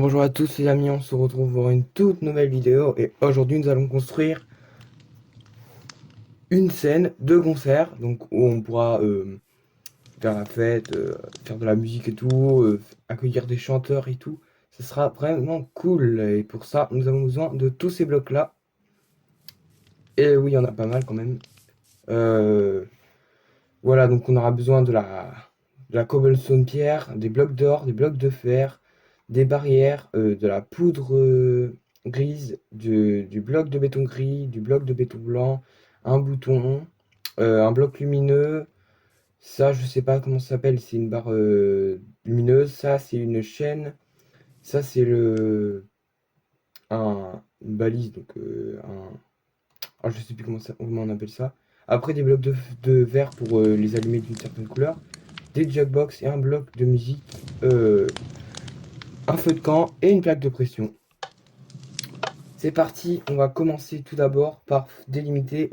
Bonjour à tous les amis, on se retrouve pour une toute nouvelle vidéo et aujourd'hui nous allons construire une scène de concert donc où on pourra faire la fête, faire de la musique et tout, accueillir des chanteurs et tout. Ce sera vraiment cool et pour ça nous avons besoin de tous ces blocs là. Et oui, il y en a pas mal quand même. Euh, voilà, donc on aura besoin de la cobblestone pierre, des blocs d'or, des blocs de fer, des barrières, de la poudre grise, du bloc de béton gris, du bloc de béton blanc, un bouton, un bloc lumineux. Ça, je sais pas comment ça s'appelle, c'est une barre lumineuse. Ça, c'est une chaîne. Ça, c'est une balise, donc je sais plus comment on appelle ça. Après, des blocs de verre pour les allumer d'une certaine couleur, des jackbox et un bloc de musique, un feu de camp et une plaque de pression. C'est parti, on va commencer tout d'abord par délimiter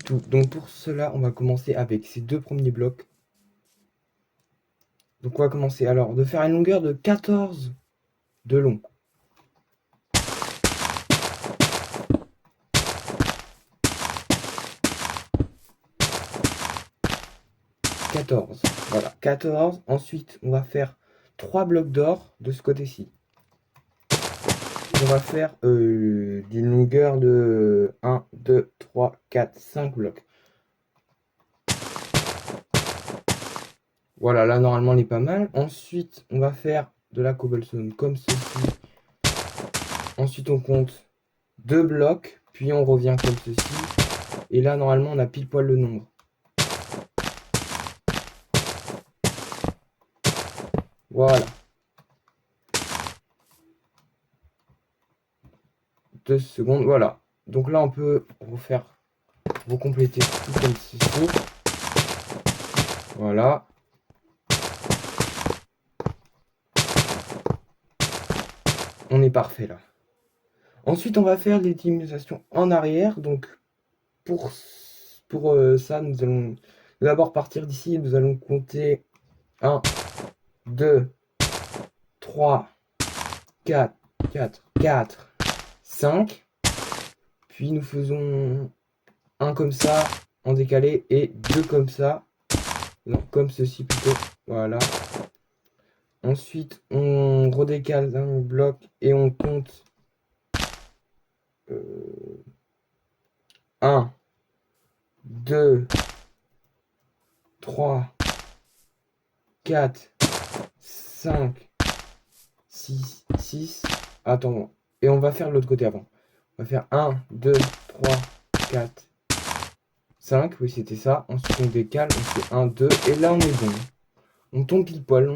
tout. Donc pour cela, on va commencer avec ces deux premiers blocs. Donc on va commencer alors de faire une longueur de 14 de long. 14, voilà, 14. Ensuite, on va faire 3 blocs d'or de ce côté-ci. On va faire d'une longueur de 1, 2, 3, 4, 5 blocs. Voilà, là normalement elle est pas mal. Ensuite, on va faire de la cobblestone comme ceci. Ensuite, on compte 2 blocs, puis on revient comme ceci. Et là, normalement, on a pile poil le nombre. Voilà. 2 secondes, voilà. Donc là, on peut refaire, recompléter tout comme ceci. Voilà. On est parfait là. Ensuite, on va faire les diminutions en arrière. Donc, pour ça, nous allons d'abord partir d'ici. Nous allons compter 1, 2, 3, 4, 5. Puis nous faisons un comme ça en décalé et deux comme ça. Non, comme ceci plutôt. Voilà. Ensuite, on redécale un bloc et on compte 1, 2, 3, 4, 5, 6. Attends. Et on va faire l'autre côté avant. On va faire 1, 2, 3, 4, 5. Oui, c'était ça. Ensuite, on décale. On fait 1, 2. Et là, on est bon. On tombe pile poil.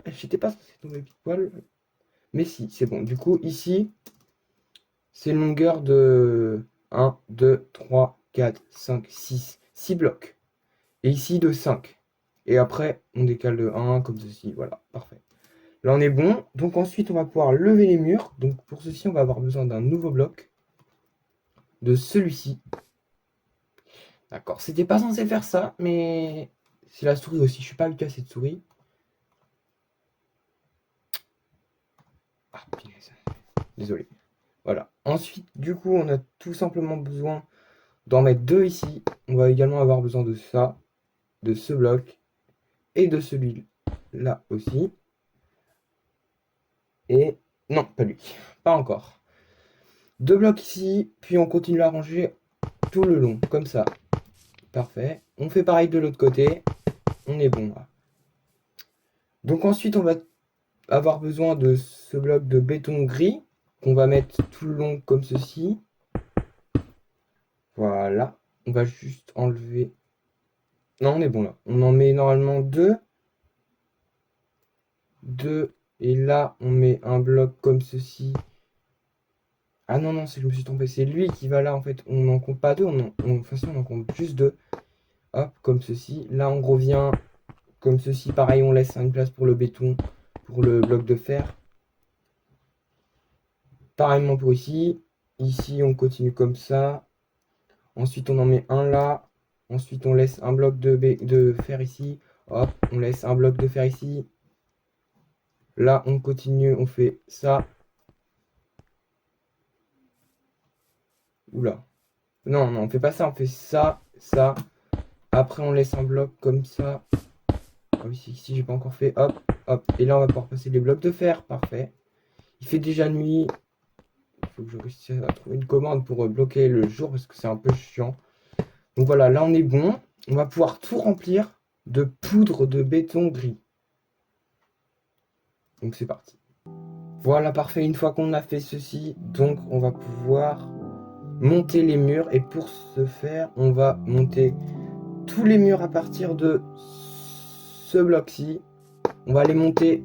J'étais pas censé tomber pile poil. Mais si, c'est bon. Du coup, ici, c'est une longueur de 1, 2, 3, 4, 5, 6. 6 blocs. Et ici, de 5. Et après, on décale de 1 comme ceci. Voilà, parfait. Là, on est bon. Donc ensuite, on va pouvoir lever les murs. Donc pour ceci, on va avoir besoin d'un nouveau bloc. De celui-ci. D'accord. C'était pas censé faire ça, mais c'est la souris aussi. Je suis pas habitué à cette souris. Ah, punaise. Désolé. Voilà. Ensuite, du coup, on a tout simplement besoin d'en mettre deux ici. On va également avoir besoin de ça, de ce bloc et de celui-là aussi. Et non, pas lui. Pas encore. Deux blocs ici, puis on continue à ranger tout le long, comme ça. Parfait. On fait pareil de l'autre côté. On est bon là. Donc ensuite, on va avoir besoin de ce bloc de béton gris qu'on va mettre tout le long comme ceci. Voilà. On va juste enlever. Non, on est bon là. On en met normalement deux. Deux. Et là, on met un bloc comme ceci. Ah non, non, je me suis trompé. C'est lui qui va là en fait. On n'en compte pas deux. Enfin, si, on en compte juste deux. Hop, comme ceci. Là, on revient comme ceci. Pareil, on laisse une place pour le béton, pour le bloc de fer. Pareillement pour ici. Ici, on continue comme ça. Ensuite, on en met un là. Ensuite, on laisse un bloc de fer ici. Hop, on laisse un bloc de fer ici. Là, on continue, on fait ça. Oula. Non, non, on fait pas ça, on fait ça, ça. Après, on laisse un bloc comme ça. Ah oui, si j'ai pas encore fait, hop, hop. Et là, on va pouvoir passer les blocs de fer, parfait. Il fait déjà nuit. Il faut que je réussisse à trouver une commande pour bloquer le jour parce que c'est un peu chiant. Donc voilà, là, on est bon. On va pouvoir tout remplir de poudre de béton gris. Donc c'est parti. Voilà, parfait. Une fois qu'on a fait ceci, donc on va pouvoir monter les murs. Et pour ce faire, on va monter tous les murs à partir de ce bloc-ci. On va les monter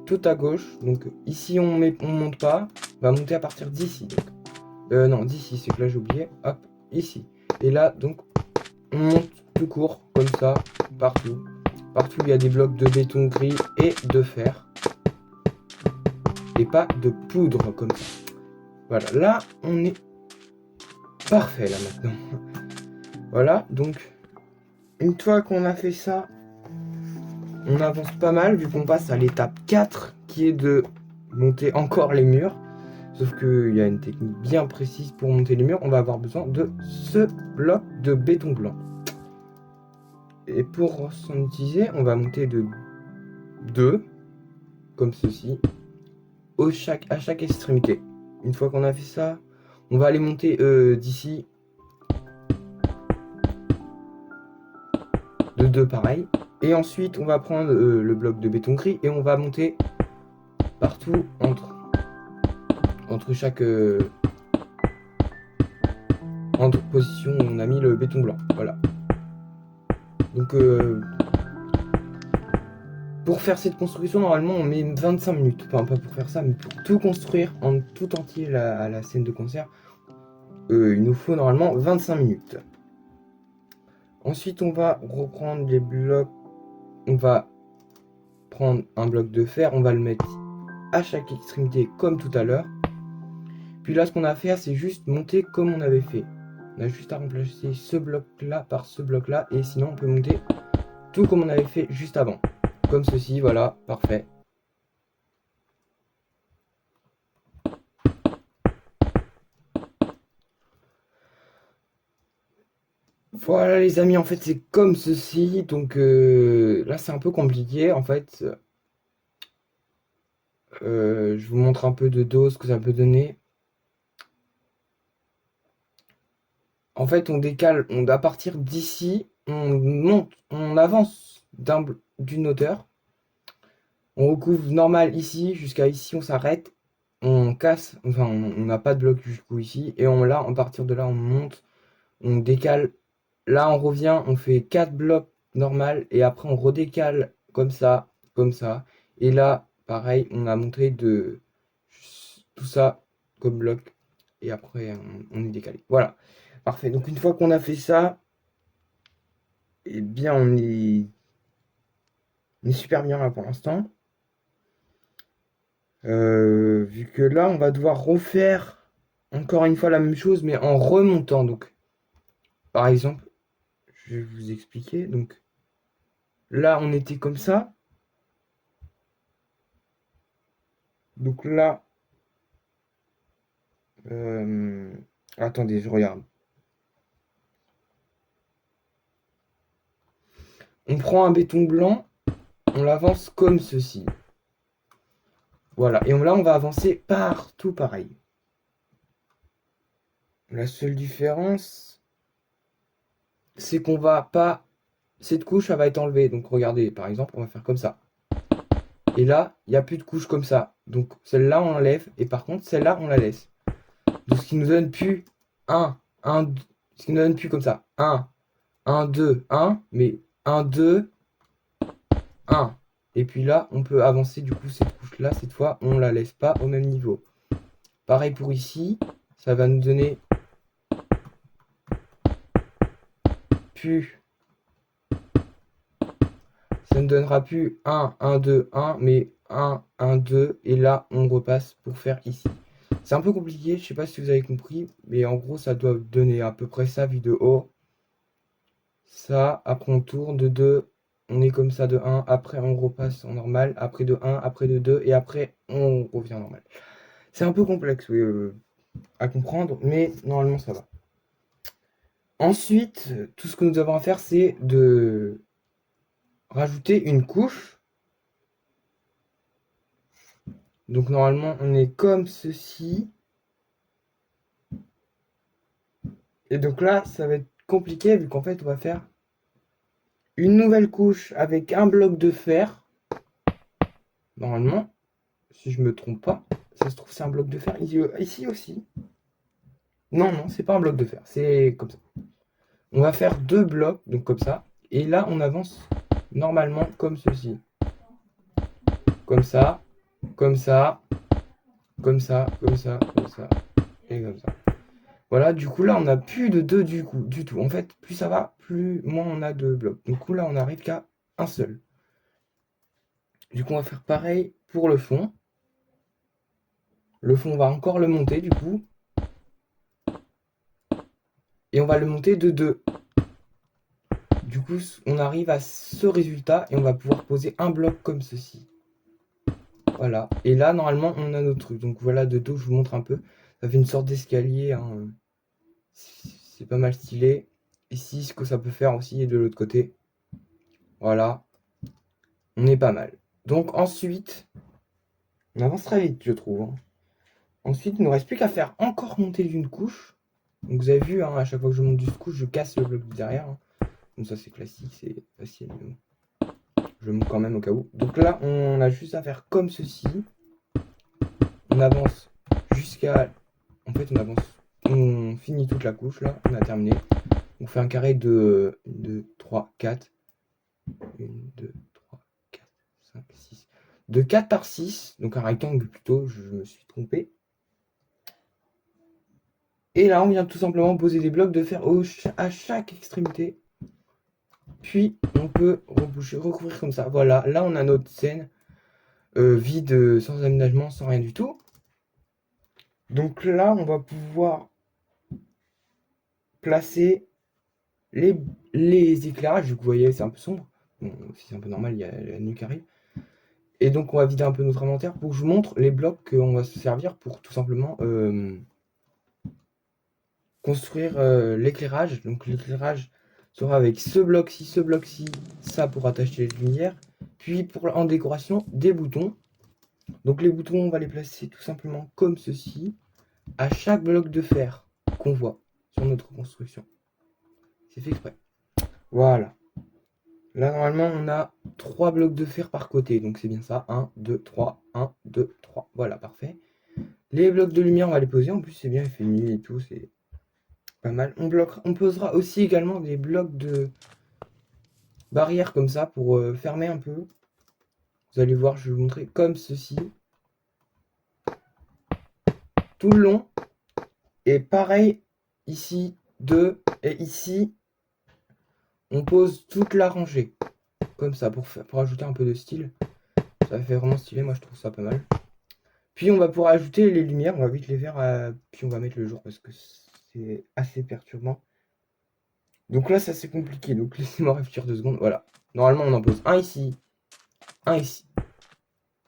tout à gauche. Donc ici, on monte pas. On va monter à partir d'ici. Non, d'ici, c'est que là, j'ai oublié. Hop, ici. Et là, donc, on monte tout court, comme ça, partout. Partout, il y a des blocs de béton gris et de fer. Et pas de poudre, comme ça. Voilà, là, on est parfait, là, maintenant. Voilà, donc, une fois qu'on a fait ça, on avance pas mal, vu qu'on passe à l'étape 4, qui est de monter encore les murs. Sauf qu'il y a une technique bien précise pour monter les murs. On va avoir besoin de ce bloc de béton blanc. Et pour s'en utiliser, on va monter de 2, comme ceci, à chaque extrémité. Une fois qu'on a fait ça, on va aller monter d'ici de 2 pareil. Et ensuite, on va prendre le bloc de béton gris et on va monter partout entre chaque entre positions où on a mis le béton blanc. Voilà. Donc, pour faire cette construction, normalement, on met 25 minutes. Enfin, pas pour faire ça, mais pour tout construire en tout entier à la scène de concert, il nous faut normalement 25 minutes. Ensuite, on va reprendre les blocs. On va prendre un bloc de fer, on va le mettre à chaque extrémité comme tout à l'heure. Puis là, ce qu'on a à faire, c'est juste monter comme on avait fait. On a juste à remplacer ce bloc-là par ce bloc-là. Et sinon, on peut monter tout comme on avait fait juste avant. Comme ceci, voilà, parfait. Voilà les amis, en fait c'est comme ceci, donc là c'est un peu compliqué en fait. Je vous montre un peu de dos ce que ça peut donner. En fait on décale, à partir d'ici, on monte, on avance d'une hauteur. On recouvre normal ici, jusqu'à ici on s'arrête. On casse, enfin on n'a pas de bloc jusqu'où ici. Et là, à partir de là on monte, on décale. Là on revient, on fait 4 blocs normal et après on redécale comme ça, comme ça. Et là, pareil, on a monté de tout ça comme bloc et après on est décalé. Voilà, parfait. Donc une fois qu'on a fait ça, eh bien on est super bien là pour l'instant. Vu que là, on va devoir refaire encore une fois la même chose, mais en remontant. Donc, par exemple, je vais vous expliquer. Donc, là, on était comme ça. Donc là, euh, attendez, je regarde. On prend un béton blanc, on l'avance comme ceci. Voilà, et là, on va avancer partout pareil. La seule différence, c'est qu'on va pas... Cette couche, elle va être enlevée. Donc, regardez, par exemple, on va faire comme ça. Et là, il n'y a plus de couche comme ça. Donc, celle-là, on l'enlève. Et par contre, celle-là, on la laisse. Donc, ce qui nous donne plus 1, 1, ce qui nous donne plus comme ça. 1, 1, 2, 1. Mais 1, 2, 1. Et puis là, on peut avancer du coup cette couche-là. Cette fois, on la laisse pas au même niveau. Pareil pour ici. Ça va nous donner plus... Ça ne donnera plus 1, 1, 2, 1. Mais 1, 1, 2. Et là, on repasse pour faire ici. C'est un peu compliqué, je sais pas si vous avez compris, mais en gros ça doit donner à peu près ça vu de haut. Ça, après on tourne de 2, on est comme ça de 1, après on repasse en normal, après de 1, après de 2, et après on revient en normal. C'est un peu complexe, oui, à comprendre, mais normalement ça va. Ensuite, tout ce que nous avons à faire, c'est de rajouter une couche. Donc normalement, on est comme ceci. Et donc là, ça va être compliqué, vu qu'en fait, on va faire une nouvelle couche avec un bloc de fer. Normalement, si je me trompe pas, ça se trouve, c'est un bloc de fer. Ici aussi. Non, non, c'est pas un bloc de fer, c'est comme ça. On va faire deux blocs, donc comme ça. Et là, on avance normalement comme ceci. Comme ça, comme ça, comme ça, comme ça, comme ça, et comme ça. Voilà, du coup, là, on n'a plus de deux du tout. En fait, plus ça va, plus moins on a de blocs. Du coup, là, on n'arrive qu'à un seul. Du coup, on va faire pareil pour le fond. Le fond, on va encore le monter, du coup. Et on va le monter de 2. Du coup, on arrive à ce résultat et on va pouvoir poser un bloc comme ceci. Voilà. Et là, normalement, on a notre truc. Donc voilà, de dos, je vous montre un peu. Ça fait une sorte d'escalier. Hein. C'est pas mal stylé. Ici, ce que ça peut faire aussi, et de l'autre côté. Voilà. On est pas mal. Donc ensuite, on avance très vite, je trouve. Hein. Ensuite, il ne nous reste plus qu'à faire encore monter d'une couche. Donc vous avez vu, hein, à chaque fois que je monte d'une couche, je casse le bloc derrière. Hein. Donc ça, c'est classique, c'est facile. Je monte quand même au cas où. Donc là, on a juste à faire comme ceci. On avance jusqu'à... En fait, on avance... On finit toute la couche, là. On a terminé. On fait un carré de 2, 3, 4. 1, 2, 3, 4, 5, 6. De 4 par 6. Donc un rectangle plutôt, je me suis trompé. Et là, on vient tout simplement poser des blocs de fer à chaque extrémité. Puis, on peut recouvrir comme ça. Voilà, là, on a notre scène vide, sans aménagement, sans rien du tout. Donc là, on va pouvoir placer les éclairages. Vu que vous voyez, c'est un peu sombre. Bon, c'est un peu normal, il y a la nuit qui arrive. Et donc, on va vider un peu notre inventaire pour que je vous montre les blocs qu'on va se servir pour tout simplement construire l'éclairage. Donc, l'éclairage sera avec ce bloc-ci, ça pour attacher les lumières. Puis, en décoration, des boutons. Donc, les boutons, on va les placer tout simplement comme ceci, à chaque bloc de fer qu'on voit sur notre construction. C'est fait exprès. Voilà. Là, normalement, on a 3 blocs de fer par côté. Donc, c'est bien ça. 1, 2, 3. 1, 2, 3. Voilà, parfait. Les blocs de lumière, on va les poser. En plus, c'est bien, il fait nuit et tout. C'est pas mal. On posera aussi également des blocs de barrière comme ça pour fermer un peu. Vous allez voir, je vais vous montrer comme ceci. Tout le long. Et pareil, ici, 2. Et ici, on pose toute la rangée. Comme ça, pour ajouter un peu de style. Ça fait vraiment stylé, moi je trouve ça pas mal. Puis on va pouvoir ajouter les lumières, on va vite les faire, puis on va mettre le jour parce que c'est assez perturbant. Donc là, ça c'est compliqué, donc laissez-moi réfléchir 2 secondes. Voilà. Normalement, on en pose un ici, un ici.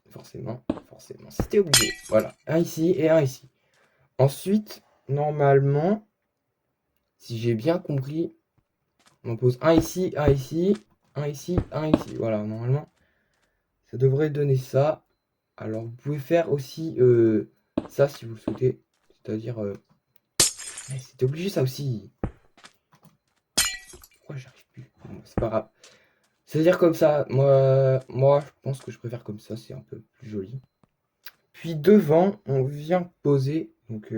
Forcément, c'était obligé. Voilà, un ici et un ici. Ensuite, normalement, si j'ai bien compris, on en pose un ici, un ici, un ici, un ici. Voilà, normalement, ça devrait donner ça. Alors, vous pouvez faire aussi ça si vous le souhaitez. C'est-à-dire... c'était obligé ça aussi. Pourquoi j'arrive plus? Bon, c'est pas grave. C'est-à-dire comme ça. Moi, je pense que je préfère comme ça. C'est un peu plus joli. Puis devant, on vient poser. Donc,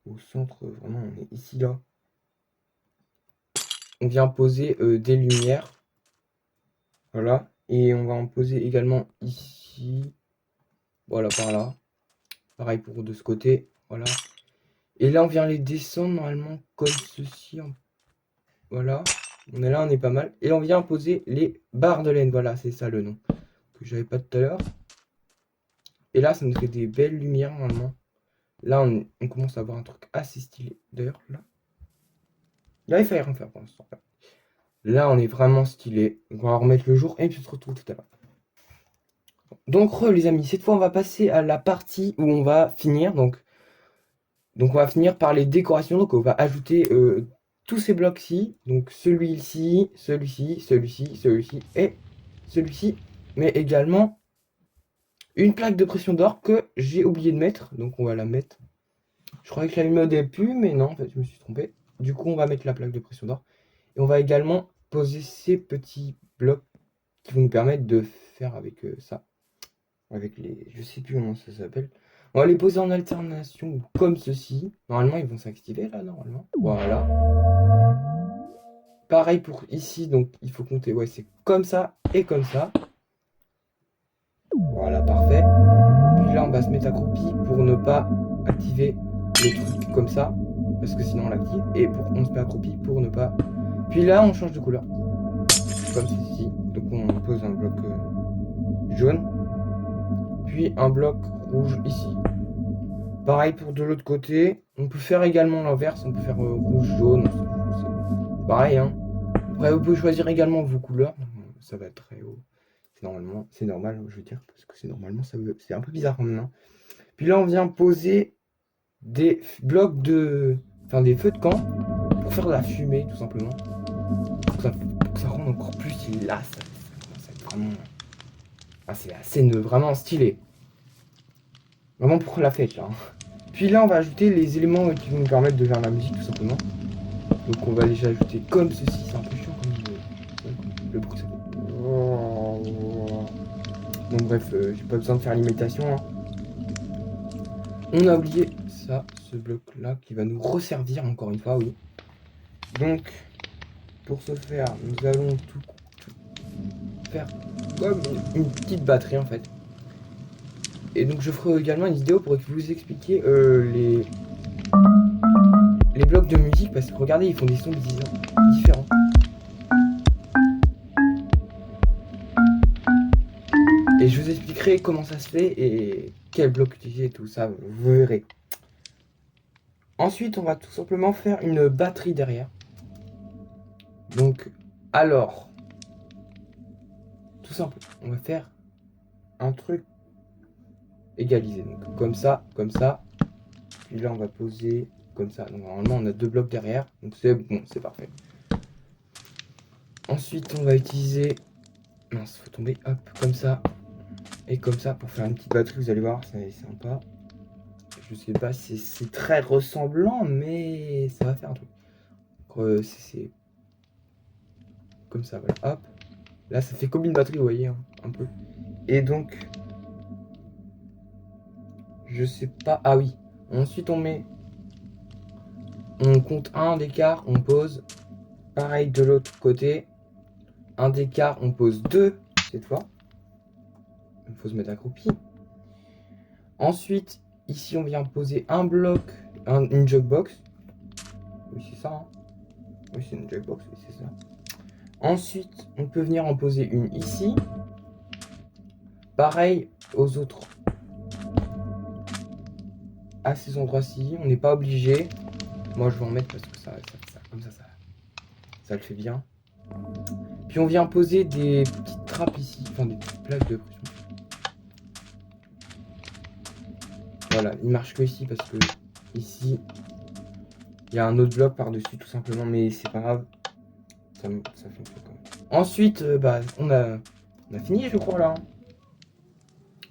au centre, vraiment, on est ici, là. On vient poser des lumières. Voilà. Et on va en poser également ici. Voilà, par là. Pareil pour de ce côté. Voilà. Et là, on vient les descendre normalement comme ceci. Voilà. On est là, on est pas mal. Et là, on vient poser les barres de laine. Voilà, c'est ça le nom que j'avais pas tout à l'heure. Et là, ça nous fait des belles lumières normalement. Là, on commence à avoir un truc assez stylé. D'ailleurs, là, il fallait rien faire pour l'instant. Là, on est vraiment stylé. On va remettre le jour et puis on se retrouve tout à l'heure. Donc, les amis, cette fois, on va passer à la partie où on va finir. Donc on va finir par les décorations. Donc, on va ajouter tous ces blocs-ci. Donc, celui-ci, celui-ci, celui-ci, celui-ci et celui-ci. Mais également une plaque de pression d'or que j'ai oublié de mettre. Donc, on va la mettre. Je croyais que je l'avais mis au début, mais non, en fait, je me suis trompé. Du coup, on va mettre la plaque de pression d'or. Et on va également poser ces petits blocs qui vont nous permettre de faire avec ça. Avec les... Je sais plus comment ça s'appelle. On va les poser en alternation comme ceci. Normalement, ils vont s'activer là, normalement. Voilà. Pareil pour ici, donc il faut compter. Ouais, c'est comme ça et comme ça. Voilà, parfait. Puis là, on va se mettre accroupi pour ne pas activer le truc comme ça. Parce que sinon, on l'active. Et on se met accroupi pour ne pas... Puis là, on change de couleur. Comme ceci. Donc on pose un bloc jaune. Puis un bloc rouge ici. Pareil pour de l'autre côté. On peut faire également l'inverse. On peut faire rouge, jaune. C'est pareil, hein. Après, vous pouvez choisir également vos couleurs. Ça va être très haut. C'est normal, je veux dire, parce que c'est normalement, c'est un peu bizarre maintenant. Puis là, on vient poser des blocs enfin des feux de camp pour faire de la fumée, tout simplement. Pour que ça rende encore plus stylé. Là, ça commence à être vraiment. Ah, c'est la scène vraiment stylée. Vraiment pour la fête, là. Puis là, on va ajouter les éléments qui vont nous permettre de faire la musique, tout simplement. Donc, on va déjà ajouter comme ceci. C'est un peu chiant comme le bruit. Donc, bref, j'ai pas besoin de faire l'imitation. Hein. On a oublié ça, ce bloc-là, qui va nous resservir encore une fois, oui. Donc, pour ce faire, nous allons tout faire comme une petite batterie, en fait. Et donc, je ferai également une vidéo pour vous expliquer les blocs de musique, parce que regardez, ils font des sons différents. Et je vous expliquerai comment ça se fait et quel bloc utiliser et tout ça, vous verrez. Ensuite, on va tout simplement faire une batterie derrière. Donc, alors, tout simple, on va faire un truc égalisé. Donc, comme ça, comme ça. Puis là, on va poser comme ça. Donc, normalement, on a deux blocs derrière. Donc, c'est bon, c'est parfait. Ensuite, on va utiliser... Mince, faut tomber, hop, comme ça. Et comme ça, pour faire une petite batterie, vous allez voir, c'est sympa. Je sais pas si c'est très ressemblant, mais ça va faire un truc. C'est comme ça, voilà, hop. Là, ça fait comme une batterie, vous voyez, hein, un peu. Et donc, je sais pas, ah oui. Ensuite, on compte un d'écart, on pose. Pareil de l'autre côté. Un d'écart, on pose deux, cette fois. Il faut se mettre accroupi. Ensuite, ici, on vient poser un bloc, une jukebox. Oui, c'est ça, hein. Oui, c'est une jukebox, oui, c'est ça. Ensuite, on peut venir en poser une ici. Pareil aux autres. À ces endroits-ci, on n'est pas obligé. Moi, je vais en mettre parce que comme ça le fait bien. Puis on vient poser des petites trappes ici, enfin des petites plaques de pression. Voilà, il marche que ici parce que ici, il y a un autre bloc par-dessus tout simplement, mais c'est pas grave. Ça fonctionne quand même. Ensuite, on a fini, je crois, là. Hein.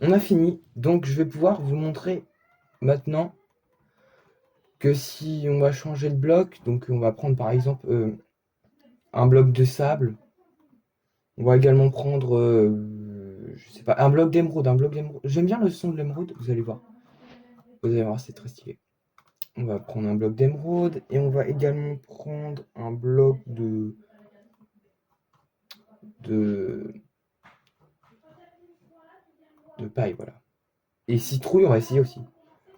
On a fini, donc je vais pouvoir vous montrer maintenant que si on va changer de bloc, donc on va prendre par exemple un bloc de sable. On va également prendre, je sais pas, un bloc d'émeraude, J'aime bien le son de l'émeraude, vous allez voir. Vous allez voir, c'est très stylé. On va prendre un bloc d'émeraude et on va également prendre un bloc de paille, voilà. Et citrouille, on va essayer aussi.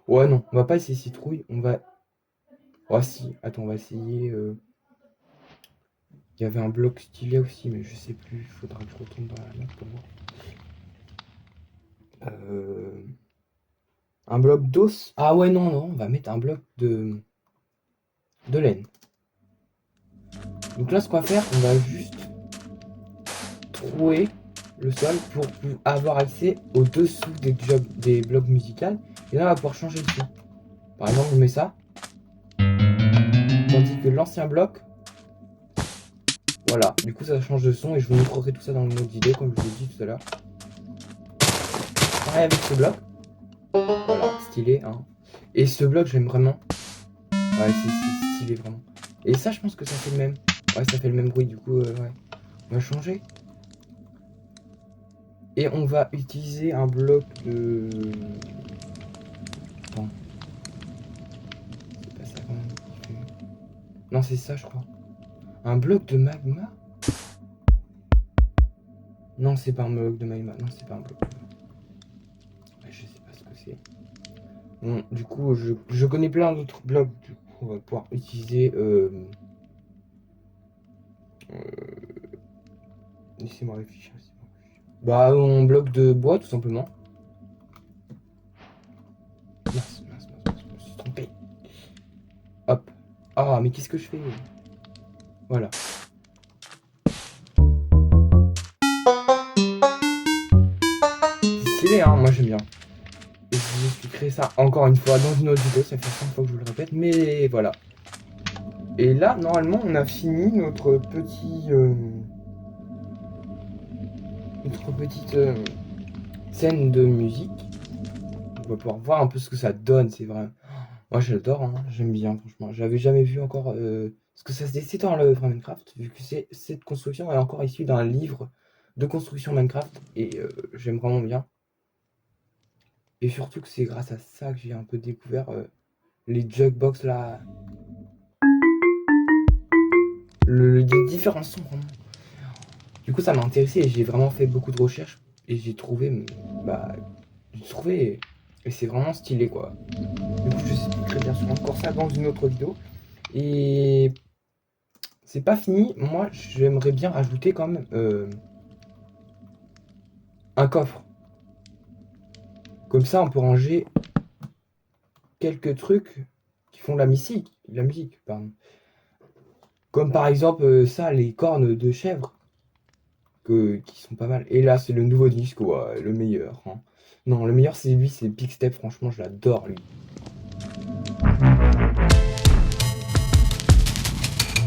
Ouais, non, on va pas essayer citrouille, on va... Oh si, attends, on va essayer... Il y avait un bloc stylé aussi, mais je sais plus, il faudra que je retourne dans la map pour voir. Un bloc d'os. Ah ouais, non, on va mettre un bloc de laine. Donc là, ce qu'on va faire, on va juste trouer le sol pour avoir accès au-dessous des blocs musicaux. Et là, on va pouvoir changer le son. Par exemple, on met ça. Tandis que l'ancien bloc, voilà, du coup ça change de son et je vous montrerai tout ça dans une autre vidéo comme je vous l'ai dit tout à l'heure. Pareil avec ce bloc. Voilà, stylé, hein. Et ce bloc, j'aime vraiment. Ouais, c'est stylé vraiment. Et ça, je pense que ça fait le même. Ouais, ça fait le même bruit, du coup, ouais. On va changer. Et on va utiliser un bloc de... Attends. C'est pas ça quand même. Non, c'est ça, je crois. Un bloc de magma? Non, c'est pas un bloc de magma. Non, c'est pas un bloc. Ouais, je sais pas ce que c'est. Bon, du coup, je connais plein d'autres blocs. Du coup, on va pouvoir utiliser... laissez-moi réfléchir. Bah, un bloc de bois, tout simplement. Mince, je me suis trompé. Hop. Ah, mais qu'est-ce que je fais? Voilà. C'est stylé, hein, moi j'aime bien. Et je vous expliquerai ça encore une fois dans une autre vidéo, ça fait 5 fois que je vous le répète, mais voilà. Et là, normalement, on a fini notre petite scène de musique. On va pouvoir voir un peu ce que ça donne, c'est vrai. Moi j'adore, hein, j'aime bien franchement. J'avais jamais vu encore ce que ça se décide dans le vrai Minecraft, vu que cette construction est encore issue d'un livre de construction Minecraft, et j'aime vraiment bien. Et surtout que c'est grâce à ça que j'ai un peu découvert les jukebox là. Les différents sons vraiment. Du coup ça m'a intéressé et j'ai vraiment fait beaucoup de recherches et j'ai trouvé. Bah. J'ai trouvé. Et c'est vraiment stylé quoi. Du coup je vous expliquerai bien sûr encore ça dans une autre vidéo. Et c'est pas fini, moi j'aimerais bien rajouter quand même un coffre. Comme ça on peut ranger quelques trucs qui font la musique, pardon. Comme par exemple ça, les cornes de chèvre, qui sont pas mal. Et là c'est le nouveau disque, ouais, le meilleur, hein. Non, le meilleur c'est lui, c'est Pigstep, franchement je l'adore lui.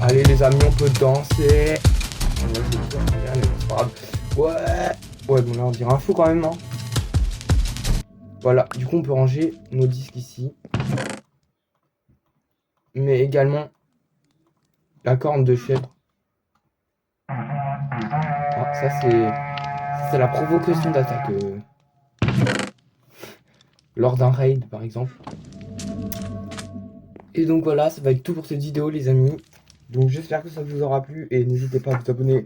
Allez les amis, on peut danser. Ouais. Ouais, bon là on dirait un fou quand même, hein. Voilà, du coup on peut ranger nos disques ici. Mais également la corne de chèvre. Ah, ça c'est la provocation d'attaque. Lors d'un raid par exemple. Et donc voilà, ça va être tout pour cette vidéo les amis. Donc j'espère que ça vous aura plu et n'hésitez pas à vous abonner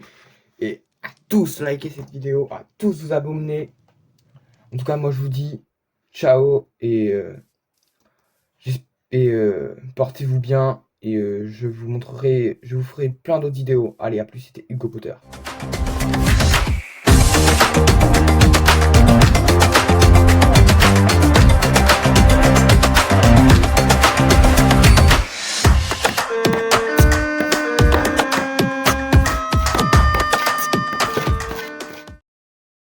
et à tous liker cette vidéo, à tous vous abonner. En tout cas moi je vous dis ciao et portez-vous bien et je vous ferai plein d'autres vidéos. Allez, à plus, c'était Hugo Potter.